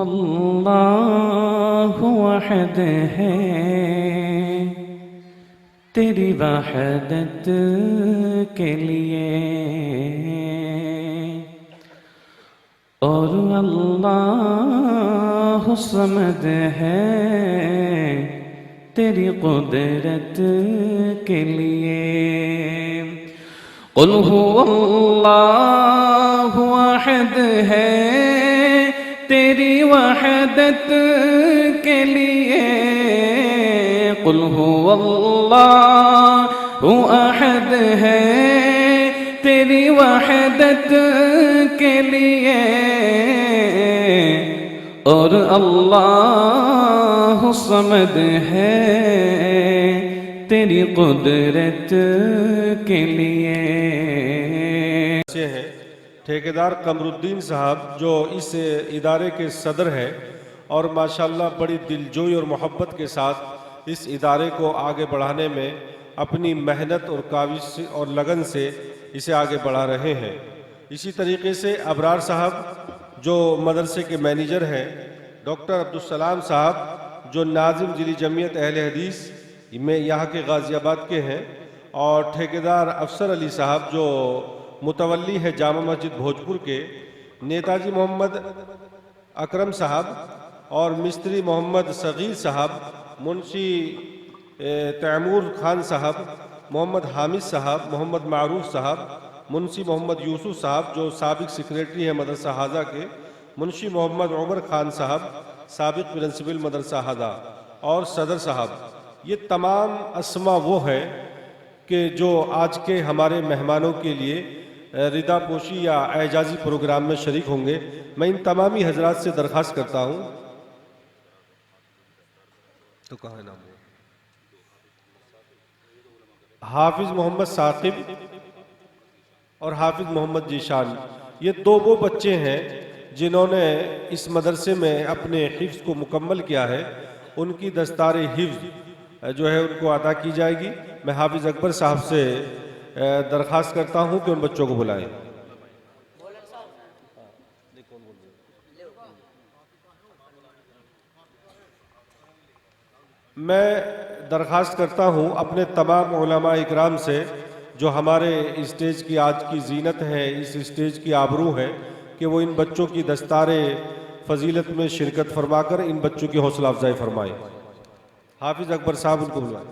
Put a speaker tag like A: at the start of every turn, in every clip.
A: अल्लाहु अहद है, तेरी वहदत के लिए। और अल्लाहु समद है, तेरी कुदरत के लिए। कुल हुवल्लाहु अहद है, तेरी वहदत के लिए। कुल हुवल्लाहु अहद है, तेरी वहदत के लिए। और अल्लाह समद है, तेरी कुदरत के लिए।
B: हैं ठेकेदार कमरुद्दीन साहब जो इस इदारे के सदर हैं और माशाल्लाह बड़ी दिलजोई और मोहब्बत के साथ इस इदारे को आगे बढ़ाने में अपनी मेहनत और काविश और लगन से इसे आगे बढ़ा रहे हैं। इसी तरीके से अबरार साहब जो मदरसे के मैनेजर हैं, डॉक्टर अब्दुलसलाम साहब जो नाजिम जिली जमीयत अहले हदीस में यहाँ के गाज़ियाबाद के हैं, और ठेकेदार अफसर अली साहब जो मुतवल्ली है जामा मस्जिद भोजपुर के, नेताजी मोहम्मद अकरम साहब और मिस्त्री मोहम्मद सगीर साहब, मुंशी तैमूर खान साहब, मोहम्मद हामिद साहब, मोहम्मद मारूफ साहब, मुंशी मोहम्मद यूसुफ साहब जो साबिक सेक्रेटरी हैं मदरसा हाजा के, मुंशी मोहम्मद उमर खान साहब साबिक प्रिंसिपल मदरसा हाजा, और सदर साहब। ये तमाम अस्मा वो है कि जो आज के हमारे मेहमानों के लिए रिदा पोशी या एजाजी प्रोग्राम में शरीक होंगे। मैं इन तमामी हजरात से दरख्वास्त करता हूँ, तो कहाँ है नाम, हाफिज मोहम्मद साकिब और हाफिज मोहम्मद जीशान, ये दो वो बच्चे हैं जिन्होंने इस मदरसे में अपने हिफ्ज़ को मुकम्मल किया है। उनकी दस्तार हिफ्ज़ जो है उनको अदा की जाएगी। मैं हाफिज अकबर साहब से दरख्वास्त करता हूं कि उन बच्चों को बुलाएं। मैं दरख्वास्त करता हूं अपने तमाम उलमा इकराम से जो हमारे स्टेज की आज की जीनत है, इस स्टेज की आबरू है, कि वो इन बच्चों की दस्तार फजीलत में शिरकत फरमाकर इन बच्चों की हौसला अफजाई फरमाएं। हाफिज अकबर साहब उनको बुलाएं।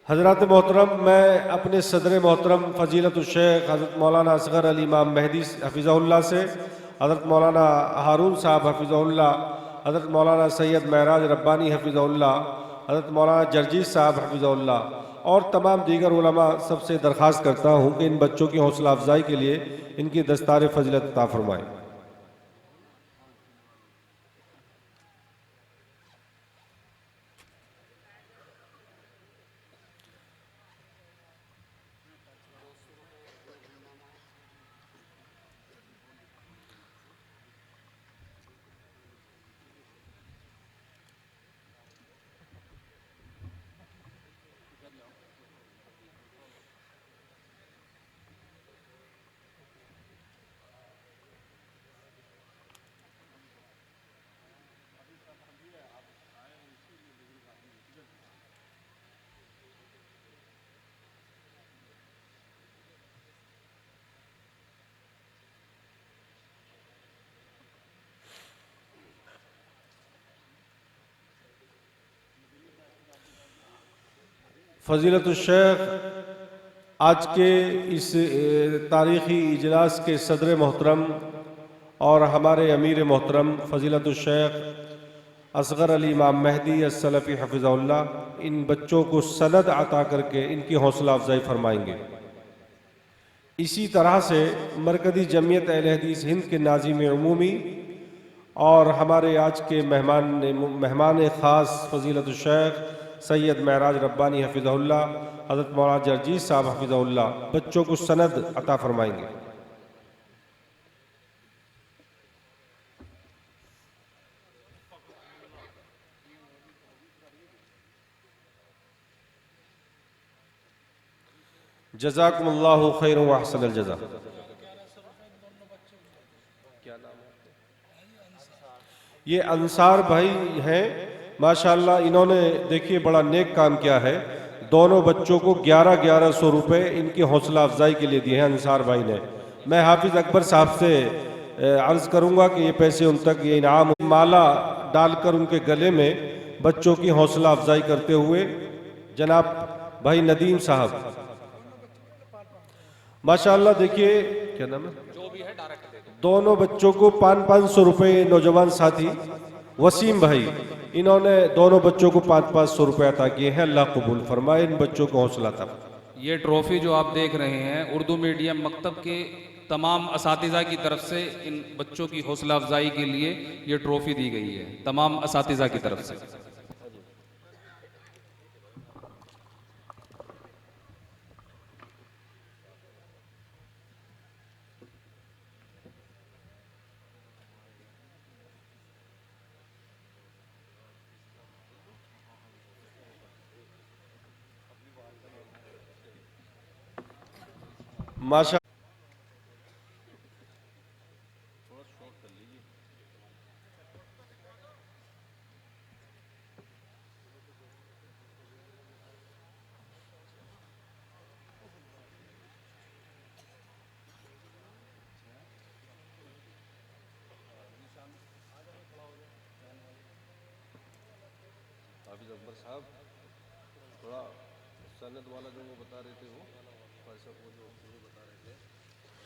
B: हज़रात मोहतरम, मैं अपने सदर मोहतरम फ़जीलतुश्शेख हज़रत मौलाना असग़र अली इमाम मेहदी हफ़िज़हुल्लाह से, हज़रत मौलाना हारून साहब हफ़िज़हुल्लाह, हज़रत मौलाना सैयद महराज रब्बानी हफ़िज़हुल्लाह, हज़रत मौलाना जर्जीस साहब हफ़िज़हुल्लाह और तमाम दीगर उलमा सबसे दरख्वास्त करता हूँ कि इन बच्चों की हौसला अफजाई के लिए इनकी दस्तार फ़जीलत अता फ़रमाएँ। फ़जीलतुश्शेख आज के इस तारीख़ी इजलास के सदर मोहतरम और हमारे अमीर मोहतरम फ़जीलतुश्शेख असग़र अली इमाम मेहदी अस्सलफ़ी हफ़िज़हुल्लाह इन बच्चों को सनद अता करके इनकी हौसला अफजाई फरमाएंगे। इसी तरह से मरकज़ी जमीयत अहले हदीस हिंद के नाज़िम उमूमी और हमारे आज के मेहमान ख़ास फ़जीलतुश्शेख सैयद महराज रब्बानी हफ़िज़हुल्लाह, हज़रत मौलाना जर्जीस साहब हफ़िज़हुल्लाह बच्चों को सनद अता फरमाएंगे। जज़ाकुमुल्लाहु खैरन व अहसनल जज़ा। क्या नाम है? ये अंसार भाई हैं माशाल्लाह। इन्होंने देखिए बड़ा नेक काम किया है। दोनों बच्चों को 1100 रुपये इनकी हौसला अफजाई के लिए दिए हैं अंसार भाई ने। मैं हाफिज़ अकबर साहब से अर्ज़ करूँगा कि ये पैसे उन तक, ये इनाम माला डालकर उनके गले में बच्चों की हौसला अफजाई करते हुए जनाब भाई नदीम साहब माशाल्लाह। देखिए क्या नाम है, दोनों बच्चों को 500 रुपये नौजवान साथी वसीम भाई, इन्होंने दोनों बच्चों को 500 रुपये अता किए हैं। अल्लाह कबूल फरमाए इन बच्चों को हौसला था।
C: ये ट्रॉफी जो आप देख रहे हैं उर्दू मीडियम मकतब के तमाम असातिज़ा की तरफ से इन बच्चों की हौसला अफजाई के लिए ये ट्रॉफी दी गई है, तमाम असातिज़ा की तरफ से।
B: माशा हाफिज़ अकबर साहब थोड़ा सनद वाला जो वो बता रहे थे वो फलसफा वो जो बता रहे थे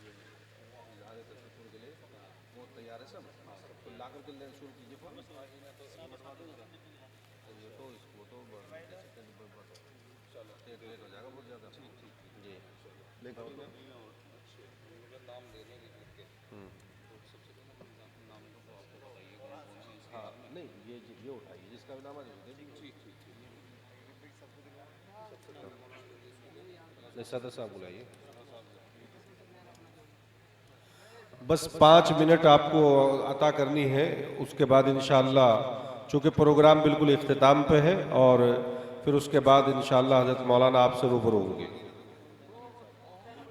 B: ये इजहार तशक्कुर के लिए वो तैयार है सब तो ला करके ले शुरू कीजिए तो ये तो इसको तो चलो लेट हो जाएगा बहुत ज़्यादा। ठीक ठीक जी लेकिन नाम देने के हाँ नहीं ये उठाइए जिसका भी नाम आ जाए। ठीक ठीक सदर साहब बुलाइए। बस 5 मिनट आपको अता करनी है, उसके बाद इंशाअल्लाह चूँकि प्रोग्राम बिल्कुल इख्तिताम पे है और फिर उसके बाद इंशाअल्लाह हज़रत मौलाना आपसे रूबरू होंगे।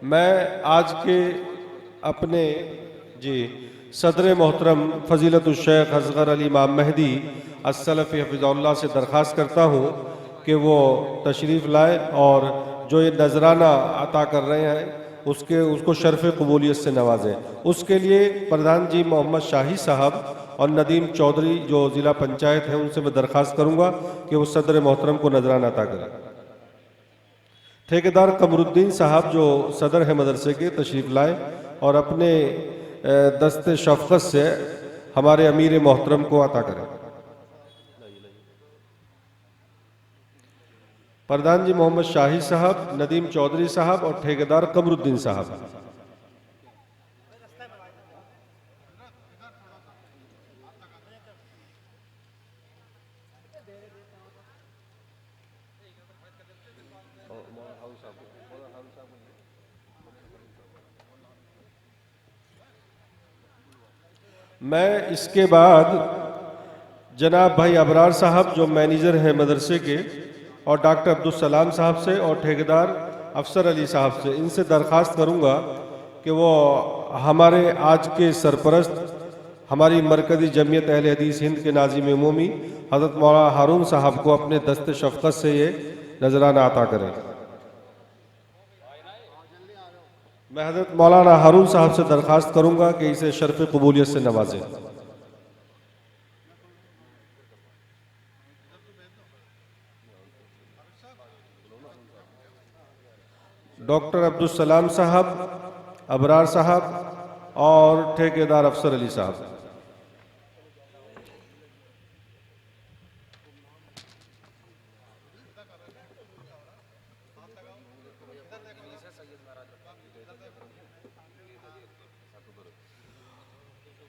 B: मैं आज के अपने जी सदर मोहतरम फ़ज़ीलतुश शेख असग़र अली इमाम मेहदी अस्सलफ़ी हफ़िज़हुल्लाह से दरख्वास्त करता हूँ कि वो तशरीफ़ लाए और जो ये नजराना अता कर रहे हैं उसको शर्फ़ कबूलियत से नवाजें। उसके लिए प्रधान जी मोहम्मद शाही साहब और नदीम चौधरी जो ज़िला पंचायत है उनसे मैं दरख्वास्त करूँगा कि वो सदर मोहतरम को नजराना अता करें। ठेकेदार कमरुद्दीन साहब जो सदर है मदरसे के तशरीफ़ लाए और अपने दस्ते शफ़क़त से हमारे अमीर मोहतरम को अता करें। प्रधान जी मोहम्मद शाही साहब, नदीम चौधरी साहब और ठेकेदार कमरुद्दीन साहब। मैं इसके बाद जनाब भाई अबरार साहब जो मैनेजर हैं मदरसे के और डॉक्टर अब्दुल सलाम साहब से और ठेकेदार अफसर अली साहब से इनसे दरख्वास्त करूंगा कि वो हमारे आज के सरपरस्त हमारी मरकज़ी जमीयत अहले हदीस हिंद के नाज़िम उमूमी हज़रत मौलाना हारून साहब को अपने दस्ते शफ़क़त से ये नजराना अता करें। मैं हज़रत मौलाना हारून साहब से दरख्वास्त करूंगा कि इसे शर्फ़ कबूलियत से नवाजें। डॉक्टर अब्दुल सलाम साहब, अबरार साहब और ठेकेदार अफसर अली साहब।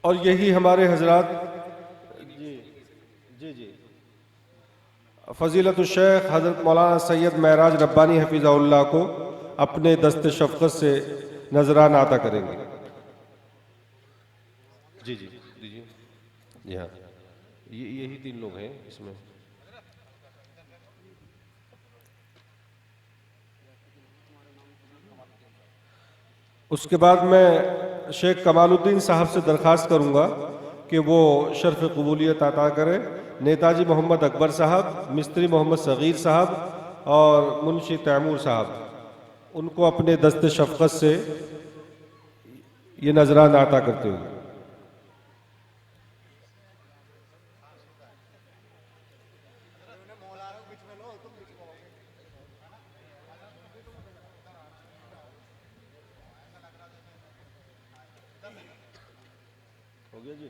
B: और यही हमारे हजरात जी जी जी फ़ज़ीलतुश शेख हज़रत मौलाना सैयद महराज रब्बानी हफ़िज़हुल्लाह को अपने दस्ते शफ़क़त से नजराना अता करेंगे। जी जी दीजिए जी हाँ यही 3 लोग हैं इसमें। उसके बाद मैं शेख कमालुद्दीन साहब से दरख्वास्त करूँगा कि वो शर्फ कबूलियत अता करें। नेताजी मोहम्मद अकबर साहब, मिस्त्री मोहम्मद सग़ीर साहब और मुंशी तैमूर साहब, उनको अपने दस्ते शफ़क़त से ये नजराना अता करते हुए। हो गया जी।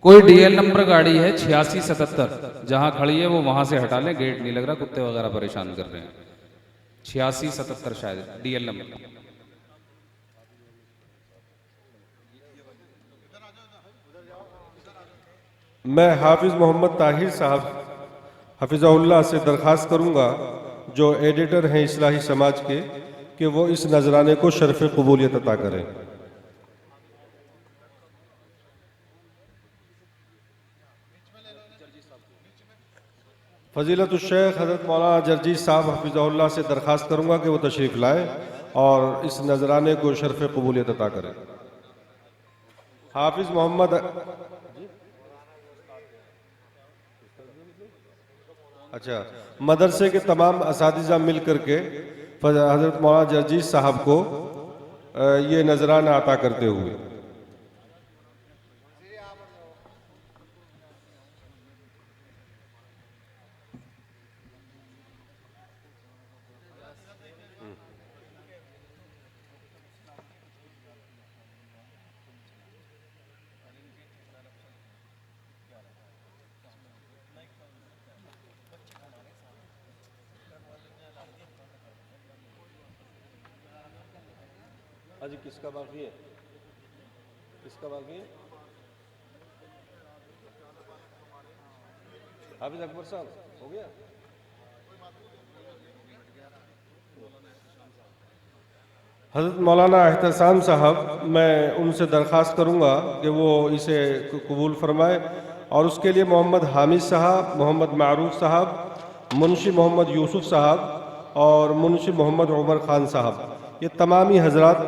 C: कोई डीएल नंबर गाड़ी है 8677, जहां खड़ी है वो वहां से हटा लें, गेट नहीं लग रहा, कुत्ते वगैरह परेशान कर रहे हैं। 8677 शायद डीएल नंबर।
B: मैं हाफिज मोहम्मद ताहिर साहब हफिज़हुल्लाह से दरख्वास्त करूंगा, जो एडिटर हैं इस्लाही समाज के, कि वो इस नजराने को शर्फ कबूलियत अता करें। फ़ज़ीलत शेख हज़रत मौलाना जर्जी साहब हफिज़हुल्लाह से दरख्वास्त करूंगा कि वो तशरीफ़ लाएँ और इस नजराने को शर्फ कबूलियत अता करें। हाफिज मोहम्मद, अच्छा, मदरसे के तमाम असातिज़ा मिल करके हज़रत मौलाना जर्जी साहब को ये नजराना अता करते हुए। अजी किसका बाकी है? किसका बाकी है? हाफिज अकबर साहब हो गया? हज़रत मौलाना एहतसाम साहब, मैं उनसे दरख्वास्त करूंगा कि वो इसे कबूल फरमाए, और उसके लिए मोहम्मद हामिद साहब, मोहम्मद मारूफ साहब, मुंशी मोहम्मद यूसुफ साहब और मुंशी मोहम्मद उमर खान साहब, ये तमामी हजरात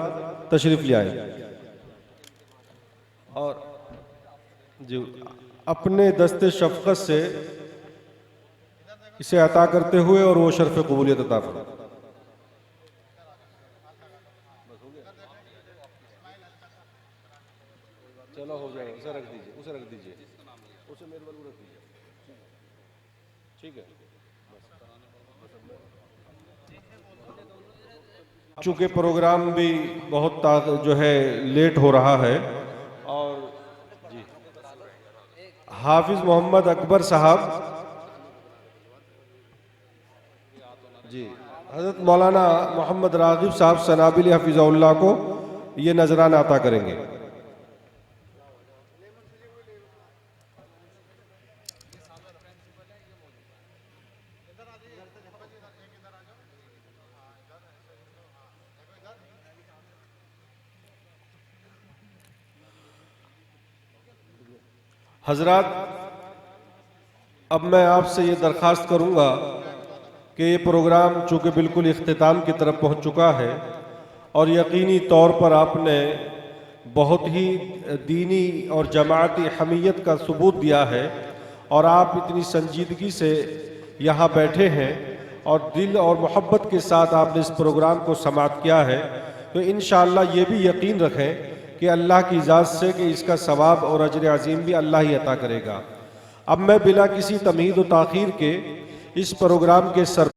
B: तशरीफ़ ले आए और जी अपने दस्ते शफ़क़त से इसे अता करते हुए और वो शर्फ कबूलियत अता फरमाए। चलो हो जाएगा, उसे रख दीजिए, उसे रख दीजिए, उसे मेरे बल रख दीजिए, ठीक है। चूँकि प्रोग्राम भी बहुत जो है लेट हो रहा है, और जी हाफिज मोहम्मद अकबर साहब जी हज़रत मौलाना मोहम्मद रागिब साहब सनाबिली हफिज़हुल्लाह को ये नजराना अता करेंगे। हजरात, अब मैं आपसे ये दरख्वास्त करूँगा कि ये प्रोग्राम चूँकि बिल्कुल इख्तिताम की तरफ पहुँच चुका है, और यकीनी तौर पर आपने बहुत ही दीनी और जमाती हमीयत का सबूत दिया है, और आप इतनी संजीदगी से यहाँ बैठे हैं और दिल और मोहब्बत के साथ आपने इस प्रोग्राम को समाअत किया है, तो इंशाअल्लाह ये भी यकीन रखें कि अल्लाह की इजाज़त से कि इसका सवाब और अजर अजीम भी अल्लाह ही अता करेगा। अब मैं बिला किसी तमहीद व ताख़ीर के इस प्रोग्राम के सर